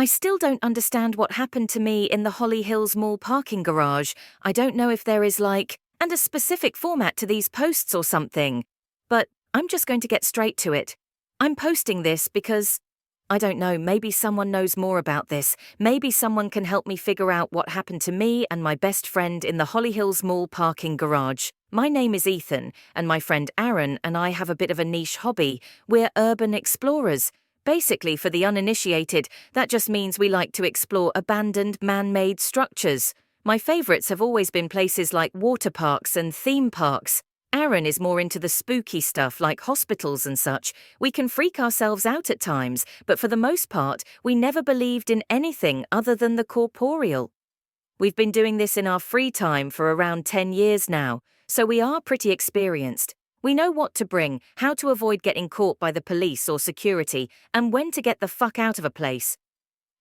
I still don't understand what happened to me in the Holly Hills Mall parking garage. I don't know if there is and a specific format to these posts or something. But I'm just going to get straight to it. I'm posting this because, I don't know, maybe someone knows more about this. Maybe someone can help me figure out what happened to me and my best friend in the Holly Hills Mall parking garage. My name is Ethan, and my friend Aaron and I have a bit of a niche hobby. We're urban explorers. Basically, for the uninitiated, that just means we like to explore abandoned man-made structures. My favorites have always been places like water parks and theme parks. Aaron is more into the spooky stuff like hospitals and such. We can freak ourselves out at times, but for the most part, we never believed in anything other than the corporeal. We've been doing this in our free time for around 10 years now, so we are pretty experienced. We know what to bring, how to avoid getting caught by the police or security, and when to get the fuck out of a place.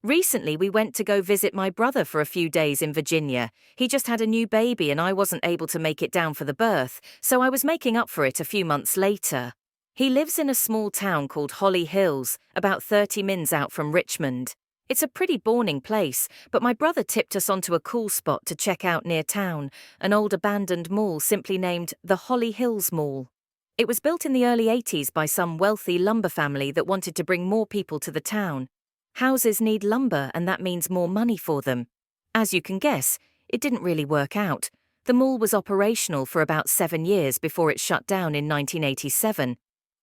Recently, we went to go visit my brother for a few days in Virginia. He just had a new baby and I wasn't able to make it down for the birth, so I was making up for it a few months later. He lives in a small town called Holly Hills, about 30 minutes out from Richmond. It's a pretty boring place, but my brother tipped us onto a cool spot to check out near town, an old abandoned mall simply named the Holly Hills Mall. It was built in the early 80s by some wealthy lumber family that wanted to bring more people to the town. Houses need lumber and that means more money for them. As you can guess, it didn't really work out. The mall was operational for about 7 years before it shut down in 1987.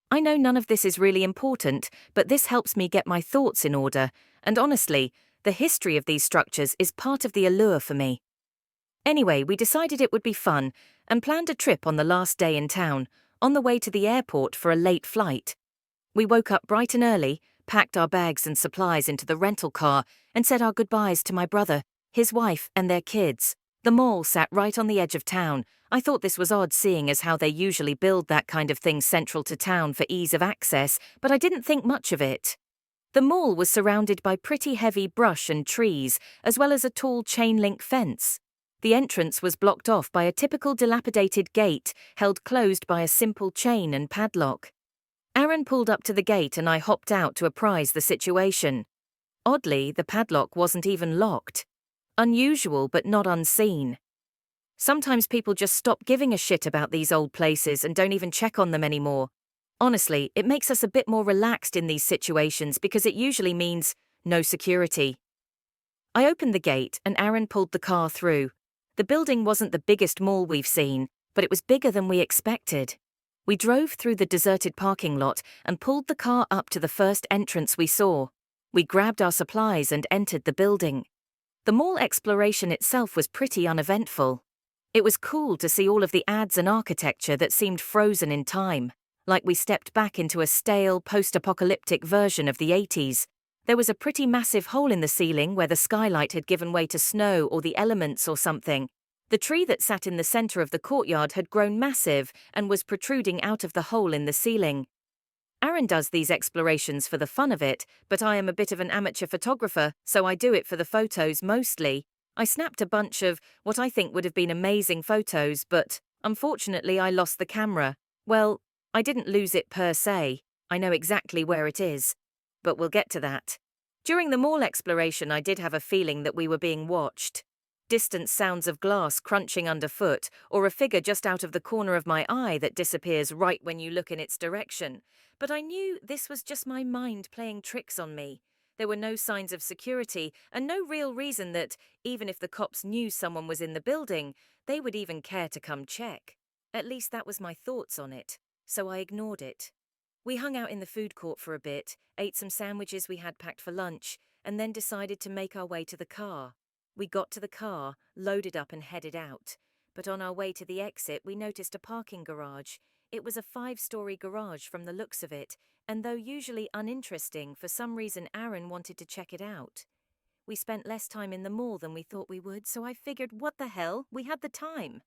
I know none of this is really important, but this helps me get my thoughts in order, and honestly, the history of these structures is part of the allure for me. Anyway, we decided it would be fun and planned a trip on the last day in town, on the way to the airport for a late flight. We woke up bright and early, packed our bags and supplies into the rental car, and said our goodbyes to my brother, his wife, and their kids. The mall sat right on the edge of town. I thought this was odd seeing as how they usually build that kind of thing central to town for ease of access, but I didn't think much of it. The mall was surrounded by pretty heavy brush and trees, as well as a tall chain-link fence. The entrance was blocked off by a typical dilapidated gate, held closed by a simple chain and padlock. Aaron pulled up to the gate and I hopped out to apprise the situation. Oddly, the padlock wasn't even locked. Unusual but not unseen. Sometimes people just stop giving a shit about these old places and don't even check on them anymore. Honestly, it makes us a bit more relaxed in these situations because it usually means no security. I opened the gate and Aaron pulled the car through. The building wasn't the biggest mall we've seen, but it was bigger than we expected. We drove through the deserted parking lot and pulled the car up to the first entrance we saw. We grabbed our supplies and entered the building. The mall exploration itself was pretty uneventful. It was cool to see all of the ads and architecture that seemed frozen in time, like we stepped back into a stale, post-apocalyptic version of the 80s. There was a pretty massive hole in the ceiling where the skylight had given way to snow or the elements or something. The tree that sat in the center of the courtyard had grown massive and was protruding out of the hole in the ceiling. Aaron does these explorations for the fun of it, but I am a bit of an amateur photographer, so I do it for the photos mostly. I snapped a bunch of what I think would have been amazing photos, but unfortunately I lost the camera. Well, I didn't lose it per se. I know exactly where it is. But we'll get to that. During the mall exploration, I did have a feeling that we were being watched. Distant sounds of glass crunching underfoot, or a figure just out of the corner of my eye that disappears right when you look in its direction. But I knew this was just my mind playing tricks on me. There were no signs of security, and no real reason that, even if the cops knew someone was in the building, they would even care to come check. At least that was my thoughts on it, so I ignored it. We hung out in the food court for a bit, ate some sandwiches we had packed for lunch, and then decided to make our way to the car. We got to the car, loaded up and headed out. But on our way to the exit, we noticed a parking garage. It was a 5-story garage from the looks of it, and though usually uninteresting, for some reason Aaron wanted to check it out. We spent less time in the mall than we thought we would, so I figured, what the hell, we had the time.